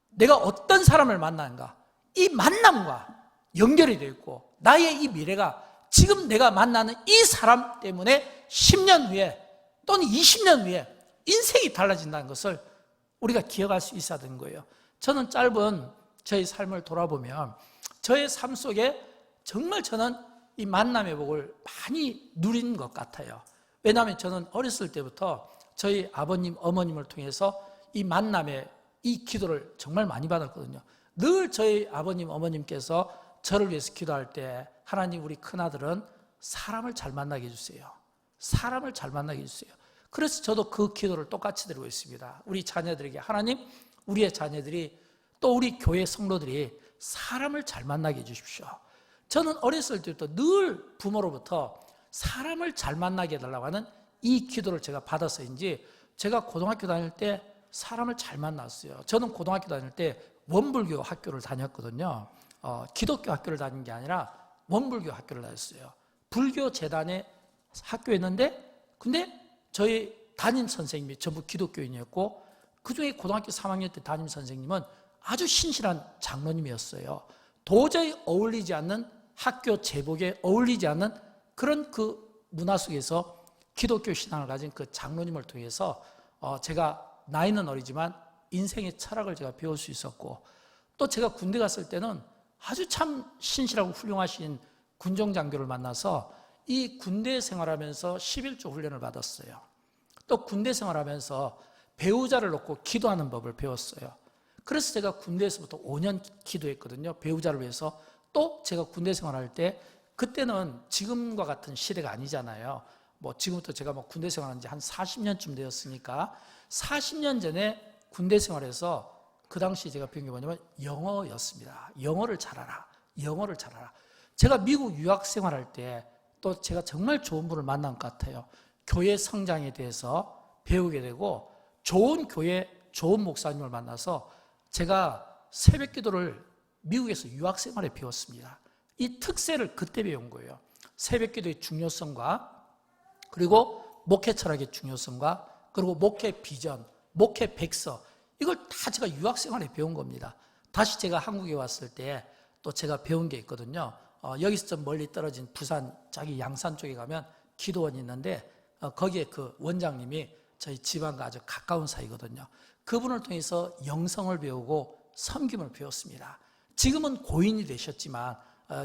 내가 어떤 사람을 만나는가, 이 만남과 연결이 되어 있고, 나의 이 미래가 지금 내가 만나는 이 사람 때문에 10년 후에 또는 20년 후에 인생이 달라진다는 것을 우리가 기억할 수 있어야 되는 거예요. 저는 짧은 저의 삶을 돌아보면 저의 삶 속에 정말 저는 이 만남의 복을 많이 누린 것 같아요. 왜냐하면 저는 어렸을 때부터 저희 아버님, 어머님을 통해서 이 만남의 이 기도를 정말 많이 받았거든요. 늘 저희 아버님, 어머님께서 저를 위해서 기도할 때 하나님, 우리 큰아들은 사람을 잘 만나게 해주세요. 사람을 잘 만나게 해주세요. 그래서 저도 그 기도를 똑같이 드리고 있습니다. 우리 자녀들에게, 하나님, 우리의 자녀들이 또 우리 교회 성도들이 사람을 잘 만나게 해주십시오. 저는 어렸을 때부터 늘 부모로부터 사람을 잘 만나게 해달라고 하는 이 기도를 제가 받아서인지 제가 고등학교 다닐 때 사람을 잘 만났어요. 저는 고등학교 다닐 때 원불교 학교를 다녔거든요. 기독교 학교를 다닌 게 아니라 원불교 학교를 다녔어요. 불교 재단의 학교였는데, 근데 저희 담임 선생님이 전부 기독교인이었고, 그 중에 고등학교 3학년 때 담임 선생님은 아주 신실한 장로님이었어요. 도저히 어울리지 않는, 학교 제복에 어울리지 않는 그런 그 문화 속에서 기독교 신앙을 가진 그 장로님을 통해서 제가 나이는 어리지만 인생의 철학을 제가 배울 수 있었고, 또 제가 군대 갔을 때는 아주 참 신실하고 훌륭하신 군종장교를 만나서 이 군대 생활하면서 11조 훈련을 받았어요. 또 군대 생활하면서 배우자를 놓고 기도하는 법을 배웠어요. 그래서 제가 군대에서부터 5년 기도했거든요. 배우자를 위해서. 또 제가 군대 생활할 때 그때는 지금과 같은 시대가 아니잖아요. 뭐 지금부터 제가 뭐 군대 생활한 지 한 40년쯤 되었으니까 40년 전에 군대 생활에서 그 당시 제가 배운 게 뭐냐면 영어였습니다. 영어를 잘하라. 영어를 잘하라. 제가 미국 유학 생활할 때 또 제가 정말 좋은 분을 만난 것 같아요. 교회 성장에 대해서 배우게 되고 좋은 교회, 좋은 목사님을 만나서 제가 새벽 기도를 미국에서 유학 생활에 배웠습니다. 이 특세를 그때 배운 거예요. 새벽 기도의 중요성과 그리고 목회 철학의 중요성과 그리고 목회 비전, 목회 백서 이걸 다 제가 유학 생활에 배운 겁니다. 다시 제가 한국에 왔을 때 또 제가 배운 게 있거든요. 여기서 좀 멀리 떨어진 부산 자기 양산 쪽에 가면 기도원이 있는데 거기에 그 원장님이 저희 집안과 아주 가까운 사이거든요. 그분을 통해서 영성을 배우고 섬김을 배웠습니다. 지금은 고인이 되셨지만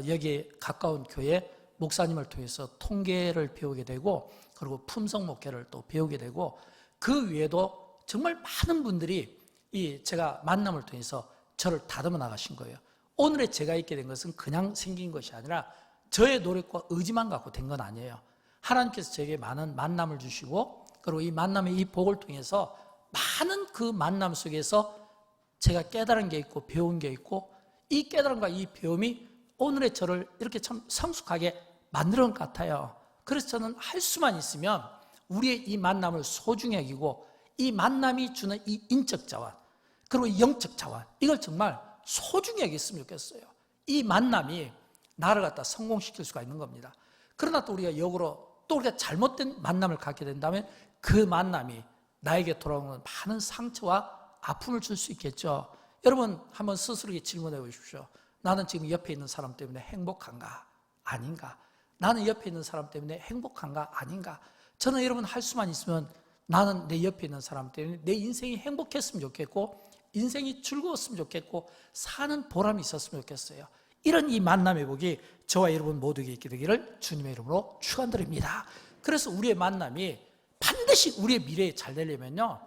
여기에 가까운 교회 목사님을 통해서 통계를 배우게 되고 그리고 품성 목회를 또 배우게 되고 그 외에도 정말 많은 분들이 이 제가 만남을 통해서 저를 다듬어 나가신 거예요. 오늘의 제가 있게 된 것은 그냥 생긴 것이 아니라 저의 노력과 의지만 갖고 된 건 아니에요. 하나님께서 저에게 많은 만남을 주시고 그리고 이 만남의 이 복을 통해서 많은 그 만남 속에서 제가 깨달은 게 있고 배운 게 있고 이 깨달음과 이 배움이 오늘의 저를 이렇게 참 성숙하게 만드는 것 같아요. 그래서 저는 할 수만 있으면 우리의 이 만남을 소중히 여기고 이 만남이 주는 이 인적 자원 그리고 영적 자원 이걸 정말 소중히 여겼으면 좋겠어요. 이 만남이 나를 갖다 성공시킬 수가 있는 겁니다. 그러나 또 우리가 역으로 또 우리가 잘못된 만남을 갖게 된다면 그 만남이 나에게 돌아오는 많은 상처와 아픔을 줄 수 있겠죠. 여러분 한번 스스로에게 질문해 보십시오. 나는 지금 옆에 있는 사람 때문에 행복한가? 아닌가? 나는 옆에 있는 사람 때문에 행복한가? 아닌가? 저는 여러분 할 수만 있으면 나는 내 옆에 있는 사람 때문에 내 인생이 행복했으면 좋겠고 인생이 즐거웠으면 좋겠고 사는 보람이 있었으면 좋겠어요. 이런 이 만남의 복이 저와 여러분 모두에게 있게 되기를 주님의 이름으로 축원드립니다. 그래서 우리의 만남이 반드시 우리의 미래에 잘 되려면요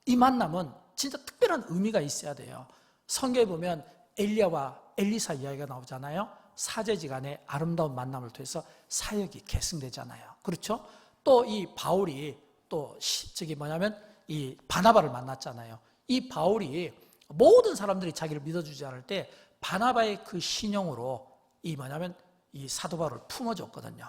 이 만남은 진짜 특별한 의미가 있어야 돼요. 성경에 보면 엘리야와 엘리사 이야기가 나오잖아요. 사제지간의 아름다운 만남을 통해서 사역이 계승되잖아요. 그렇죠? 또 이 바울이 또 저기 뭐냐면 이 바나바를 만났잖아요. 이 바울이 모든 사람들이 자기를 믿어주지 않을 때 바나바의 그 신용으로 이 뭐냐면 이 사도 바울을 품어줬거든요.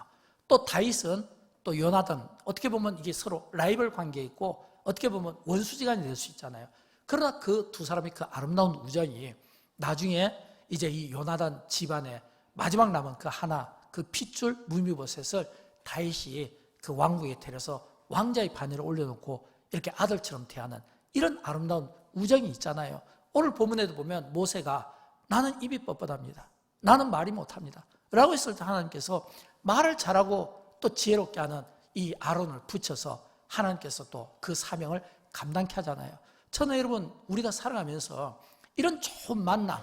또 다윗은 또 요나단 어떻게 보면 이게 서로 라이벌 관계에 있고 어떻게 보면 원수지간이 될 수 있잖아요. 그러나 그 두 사람의 그 아름다운 우정이 나중에 이제 이 요나단 집안에 마지막 남은 그 하나 그 핏줄 무미보셋을 다윗이 그 왕궁에 데려서 왕자의 반열에 올려놓고 이렇게 아들처럼 대하는 이런 아름다운 우정이 있잖아요. 오늘 본문에도 보면 모세가 나는 입이 뻣뻣합니다. 나는 말이 못합니다. 라고 했을 때 하나님께서 말을 잘하고 또 지혜롭게 하는 이 아론을 붙여서 하나님께서 또 그 사명을 감당케 하잖아요. 저는 여러분 우리가 살아가면서 이런 좋은 만남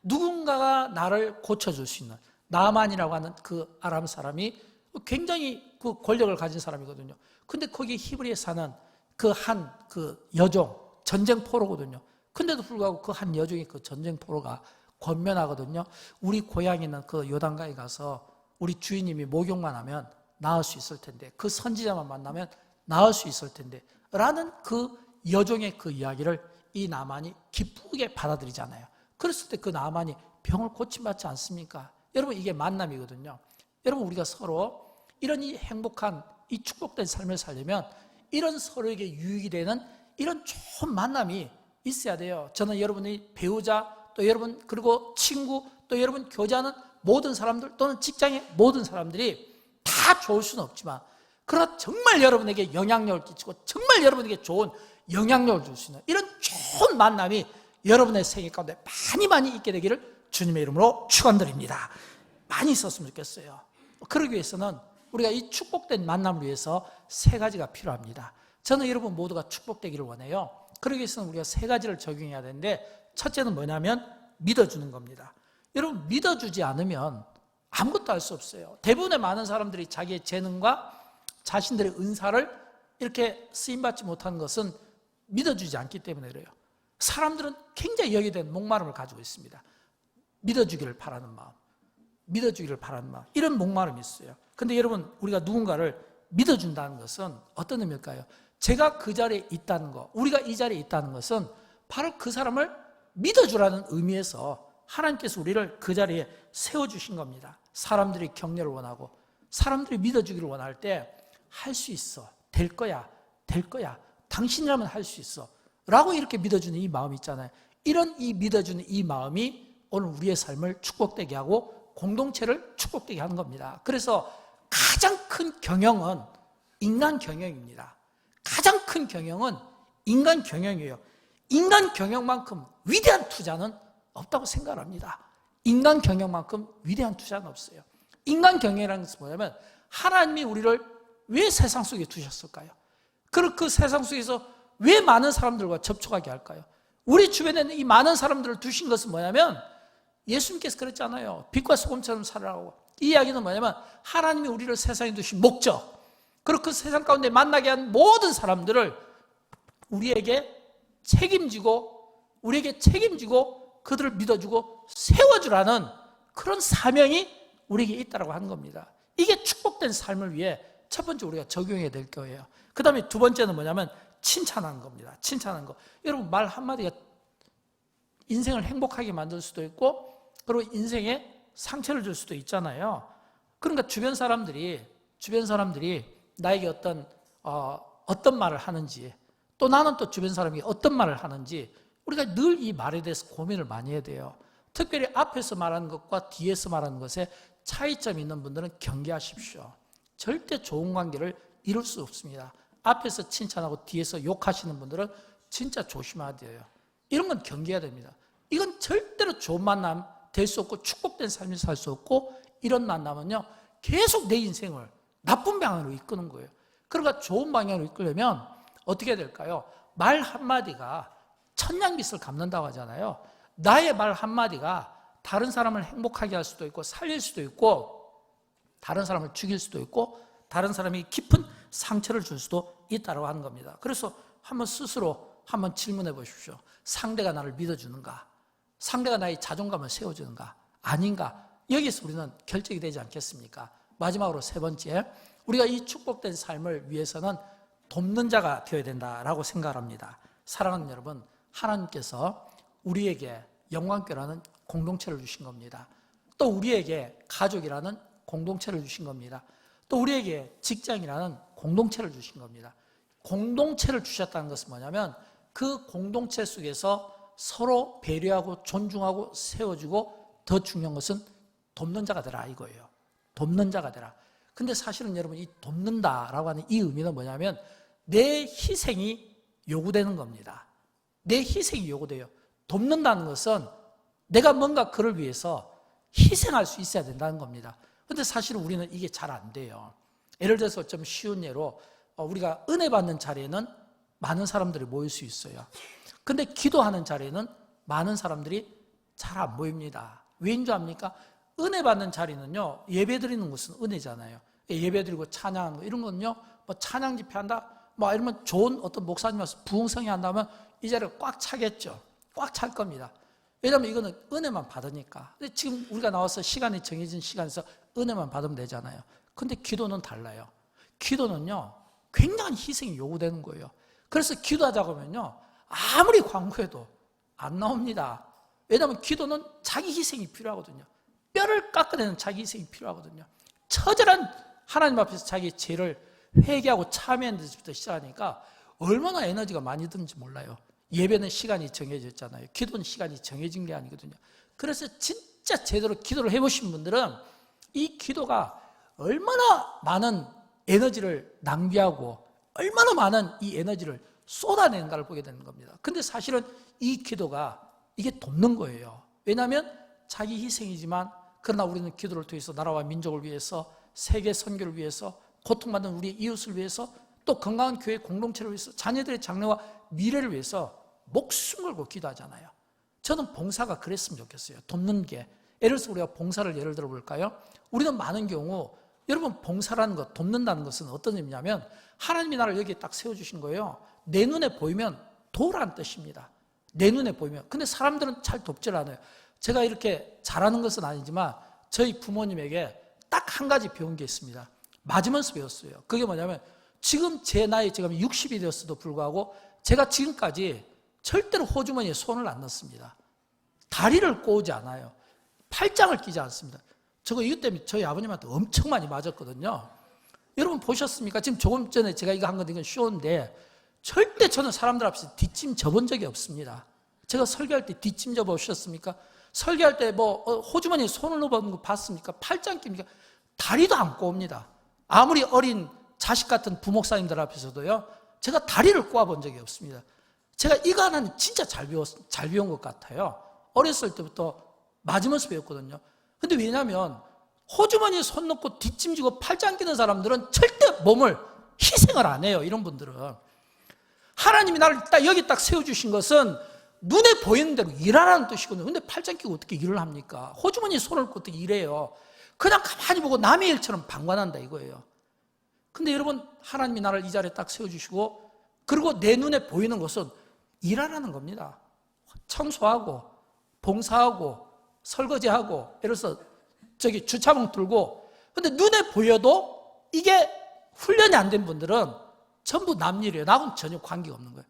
누군가가 나를 고쳐줄 수 있는 나만이라고 하는 그 아람 사람이 굉장히 그 권력을 가진 사람이거든요. 근데 거기 히브리에 사는 그 한 그 여종 전쟁 포로거든요. 근데도 불구하고 그 한 여종이 그 전쟁 포로가 권면하거든요. 우리 고향에 있는 그 요단강에 가서 우리 주인님이 목욕만 하면 나을 수 있을 텐데 그 선지자만 만나면 나을 수 있을 텐데 라는 그 여종의 그 이야기를 이 나만이 기쁘게 받아들이잖아요. 그랬을 때 그 나만이 병을 고침받지 않습니까? 여러분 이게 만남이거든요. 여러분 우리가 서로 이런 이 행복한 이 축복된 삶을 살려면 이런 서로에게 유익이 되는 이런 좋은 만남이 있어야 돼요. 저는 여러분이 배우자 또 여러분 그리고 친구 또 여러분 교제하는 모든 사람들 또는 직장의 모든 사람들이 다 좋을 수는 없지만 그러나 정말 여러분에게 영향력을 끼치고 정말 여러분에게 좋은 영향력을 줄 수 있는 이런 좋은 만남이 여러분의 생애 가운데 많이 있게 되기를 주님의 이름으로 축원드립니다. 많이 있었으면 좋겠어요. 그러기 위해서는 우리가 이 축복된 만남을 위해서 세 가지가 필요합니다. 저는 여러분 모두가 축복되기를 원해요. 그러기 위해서는 우리가 세 가지를 적용해야 되는데 첫째는 뭐냐면 믿어주는 겁니다. 여러분 믿어주지 않으면 아무것도 할 수 없어요. 대부분의 많은 사람들이 자기의 재능과 자신들의 은사를 이렇게 쓰임받지 못하는 것은 믿어주지 않기 때문에 그래요. 사람들은 굉장히 여기에 대한 목마름을 가지고 있습니다. 믿어주기를 바라는 마음, 믿어주기를 바라는 마음, 이런 목마름이 있어요. 근데 여러분, 우리가 누군가를 믿어준다는 것은 어떤 의미일까요? 제가 그 자리에 있다는 것, 우리가 이 자리에 있다는 것은 바로 그 사람을 믿어주라는 의미에서 하나님께서 우리를 그 자리에 세워주신 겁니다. 사람들이 격려를 원하고 사람들이 믿어주기를 원할 때 할 수 있어, 될 거야, 당신이라면 할 수 있어 라고 이렇게 믿어주는 이 마음이 있잖아요. 이런 이 믿어주는 이 마음이 오늘 우리의 삶을 축복되게 하고 공동체를 축복되게 하는 겁니다. 그래서 가장 큰 경영은 인간 경영입니다. 가장 큰 경영은 인간 경영이에요. 인간 경영만큼 위대한 투자는 없다고 생각합니다. 인간 경영만큼 위대한 투자는 없어요. 인간 경영이라는 것은 뭐냐면 하나님이 우리를 왜 세상 속에 두셨을까요? 그리고 그 세상 속에서 왜 많은 사람들과 접촉하게 할까요? 우리 주변에 있는 이 많은 사람들을 두신 것은 뭐냐면 예수님께서 그랬잖아요. 빛과 소금처럼 살아라고. 이 이야기는 뭐냐면 하나님이 우리를 세상에 두신 목적, 그리고 그 세상 가운데 만나게 한 모든 사람들을 우리에게 책임지고 그들을 믿어주고 세워주라는 그런 사명이 우리에게 있다고 하는 겁니다. 이게 축복된 삶을 위해 첫 번째 우리가 적용해야 될 거예요. 그 다음에 두 번째는 뭐냐면 칭찬하는 겁니다. 칭찬하는 거. 여러분, 말 한마디가 인생을 행복하게 만들 수도 있고 그리고 인생에 상처를 줄 수도 있잖아요. 그러니까 주변 사람들이 나에게 어떤 말을 하는지, 또 나는 또 주변 사람이 어떤 말을 하는지 우리가 늘 이 말에 대해서 고민을 많이 해야 돼요. 특별히 앞에서 말하는 것과 뒤에서 말하는 것에 차이점이 있는 분들은 경계하십시오. 절대 좋은 관계를 이룰 수 없습니다. 앞에서 칭찬하고 뒤에서 욕하시는 분들은 진짜 조심해야 돼요. 이런 건 경계해야 됩니다. 이건 절대로 좋은 만남 될 수 없고 축복된 삶을 살 수 없고, 이런 만남은요 계속 내 인생을 나쁜 방향으로 이끄는 거예요. 그러니까 좋은 방향으로 이끌려면 어떻게 해야 될까요? 말 한마디가 천냥빚을 갚는다고 하잖아요. 나의 말 한마디가 다른 사람을 행복하게 할 수도 있고 살릴 수도 있고 다른 사람을 죽일 수도 있고 다른 사람이 깊은 상처를 줄 수도 있다고 하는 겁니다. 그래서 스스로 한번 질문해 보십시오. 상대가 나를 믿어주는가? 상대가 나의 자존감을 세워주는가? 아닌가? 여기서 우리는 결정이 되지 않겠습니까? 마지막으로 세 번째, 우리가 이 축복된 삶을 위해서는 돕는 자가 되어야 된다라고 생각합니다. 사랑하는 여러분, 하나님께서 우리에게 영광교라는 공동체를 주신 겁니다. 또 우리에게 가족이라는 공동체를 주신 겁니다. 또 우리에게 직장이라는 공동체를 주신 겁니다. 공동체를 주셨다는 것은 뭐냐면 그 공동체 속에서 서로 배려하고 존중하고 세워주고 더 중요한 것은 돕는 자가 되라 이거예요. 돕는 자가 되라. 근데 사실은 여러분, 이 돕는다라고 하는 이 의미는 뭐냐면 내 희생이 요구되는 겁니다. 내 희생이 요구돼요. 돕는다는 것은 내가 뭔가 그를 위해서 희생할 수 있어야 된다는 겁니다. 그런데 사실은 우리는 이게 잘 안 돼요. 예를 들어서 좀 쉬운 예로 우리가 은혜 받는 자리에는 많은 사람들이 모일 수 있어요. 근데 기도하는 자리에는 많은 사람들이 잘 안 모입니다. 왜인 줄 압니까? 은혜 받는 자리는요, 예배 드리는 것은 은혜잖아요. 예배 드리고 찬양하는 거, 이런 거는요, 뭐 찬양 집회한다, 뭐 이러면 좋은 어떤 목사님 와서 부흥성이 한다면 이 자리가 꽉 차겠죠. 꽉 찰 겁니다. 왜냐하면 이거는 은혜만 받으니까. 근데 지금 우리가 나와서 시간이 정해진 시간에서 은혜만 받으면 되잖아요. 근데 기도는 달라요. 기도는요, 굉장한 희생이 요구되는 거예요. 그래서 기도하자고 하면요, 아무리 광고해도 안 나옵니다. 왜냐하면 기도는 자기 희생이 필요하거든요. 뼈를 깎아내는 자기 희생이 필요하거든요. 처절한 하나님 앞에서 자기 죄를 회개하고 참회하는 데서부터 시작하니까 얼마나 에너지가 많이 드는지 몰라요. 예배는 시간이 정해져 있잖아요. 기도는 시간이 정해진 게 아니거든요. 그래서 진짜 제대로 기도를 해보신 분들은 이 기도가 얼마나 많은 에너지를 낭비하고 얼마나 많은 이 에너지를 쏟아내는가를 보게 되는 겁니다. 근데 사실은 이 기도가 이게 돕는 거예요. 왜냐하면 자기 희생이지만 그러나 우리는 기도를 통해서 나라와 민족을 위해서, 세계 선교를 위해서, 고통받는 우리 이웃을 위해서, 또 건강한 교회 공동체를 위해서, 자녀들의 장래와 미래를 위해서 목숨 걸고 기도하잖아요. 저는 봉사가 그랬으면 좋겠어요. 돕는 게. 예를 들어서 우리가 봉사를 예를 들어 볼까요? 우리는 많은 경우, 여러분, 봉사라는 것, 돕는다는 것은 어떤 의미냐면 하나님이 나를 여기에 딱 세워주신 거예요. 내 눈에 보이면 도우라는 뜻입니다. 내 눈에 보이면. 근데 사람들은 잘 돕질 않아요. 제가 이렇게 잘하는 것은 아니지만 저희 부모님에게 딱 한 가지 배운 게 있습니다. 맞으면서 배웠어요. 그게 뭐냐면 지금 제 나이 지금 60이 되었어도 불구하고 제가 지금까지 절대로 호주머니에 손을 안 넣습니다. 다리를 꼬우지 않아요. 팔짱을 끼지 않습니다. 이것 때문에 저희 아버님한테 엄청 많이 맞았거든요. 여러분 보셨습니까? 지금 조금 전에 제가 이거 한 건데 이건 쇼인데 절대 저는 사람들 앞에서 뒷짐 져본 적이 없습니다. 제가 설교할 때 뒷짐 져 보셨습니까? 설교할 때 호주머니에 손을 넣어보는 거 봤습니까? 팔짱 낍니까? 다리도 안 꼬웁니다. 아무리 어린 자식 같은 부목사님들 앞에서도요, 제가 다리를 꼬아본 적이 없습니다. 제가 이거 하나는 진짜 잘 배운 것 같아요. 어렸을 때부터 맞으면서 배웠거든요. 근데 왜냐하면 호주머니에 손 넣고 뒷짐지고 팔짱 끼는 사람들은 절대 몸을 희생을 안 해요. 이런 분들은. 하나님이 나를 딱 여기 딱 세워주신 것은 눈에 보이는 대로 일하라는 뜻이거든요. 근데 팔짱 끼고 어떻게 일을 합니까? 호주머니에 손을 넣고 어떻게 일해요? 그냥 가만히 보고 남의 일처럼 방관한다 이거예요. 근데 여러분, 하나님이 나를 이 자리에 딱 세워주시고 그리고 내 눈에 보이는 것은 일하라는 겁니다. 청소하고 봉사하고 설거지하고 예를 들어서 주차봉 들고. 근데 눈에 보여도 이게 훈련이 안 된 분들은 전부 남 일이에요. 나하고는 전혀 관계가 없는 거예요.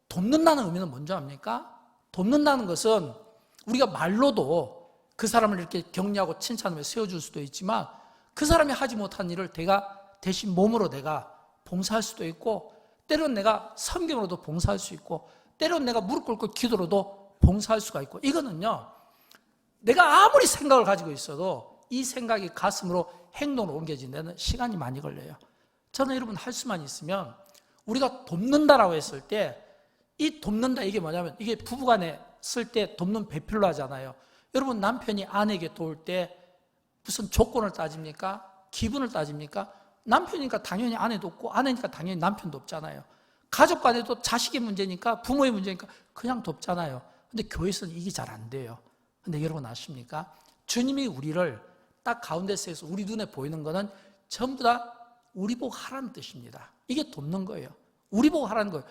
돕는다는 의미는 뭔지 압니까? 돕는다는 것은 우리가 말로도 그 사람을 이렇게 격려하고 칭찬하며 세워줄 수도 있지만 그 사람이 하지 못한 일을 내가 대신 몸으로 내가 봉사할 수도 있고, 때로는 내가 성경으로도 봉사할 수 있고, 때로는 내가 무릎 꿇고 기도로도 봉사할 수가 있고, 이거는요 내가 아무리 생각을 가지고 있어도 이 생각이 가슴으로 행동으로 옮겨지는 데는 시간이 많이 걸려요. 저는 여러분 할 수만 있으면, 우리가 돕는다라고 했을 때 이 돕는다 이게 뭐냐면 이게 부부간에 쓸 때 돕는 배필로 하잖아요. 여러분 남편이 아내에게 도울 때 무슨 조건을 따집니까? 기분을 따집니까? 남편이니까 당연히 아내 돕고 아내니까 당연히 남편 돕잖아요. 가족 간에도 자식의 문제니까 부모의 문제니까 그냥 돕잖아요. 근데 교회에서는 이게 잘 안 돼요. 근데 여러분 아십니까? 주님이 우리를 딱 가운데서 해서 우리 눈에 보이는 거는 전부 다 우리 보고 하라는 뜻입니다. 이게 돕는 거예요. 우리 보고 하라는 거예요.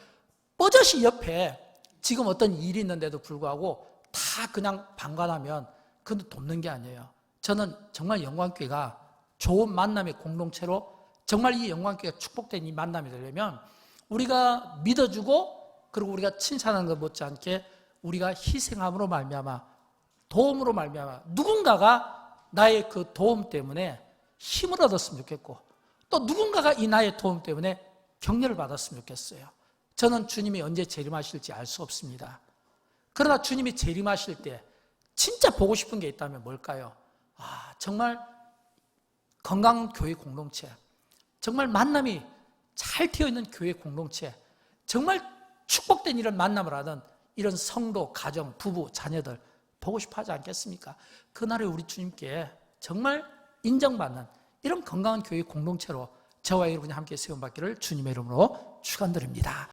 뻗어시 옆에 지금 어떤 일이 있는데도 불구하고 다 그냥 방관하면 그건 돕는 게 아니에요. 저는 정말 영광교회가 좋은 만남의 공동체로 정말 이 영광교회가 축복된 이 만남이 되려면 우리가 믿어주고 그리고 우리가 칭찬하는 것 못지않게 우리가 희생함으로 말미암아 도움으로 말미암아 누군가가 나의 그 도움 때문에 힘을 얻었으면 좋겠고 또 누군가가 이 나의 도움 때문에 격려를 받았으면 좋겠어요. 저는 주님이 언제 재림하실지 알 수 없습니다. 그러나 주님이 재림하실 때 진짜 보고 싶은 게 있다면 뭘까요? 정말 건강한 교회 공동체, 정말 만남이 잘 되어있는 교회 공동체, 정말 축복된 이런 만남을 하는 이런 성도, 가정, 부부, 자녀들 보고 싶어 하지 않겠습니까? 그날에 우리 주님께 정말 인정받는 이런 건강한 교회 공동체로 저와 여러분이 함께 세움받기를 주님의 이름으로 축원드립니다.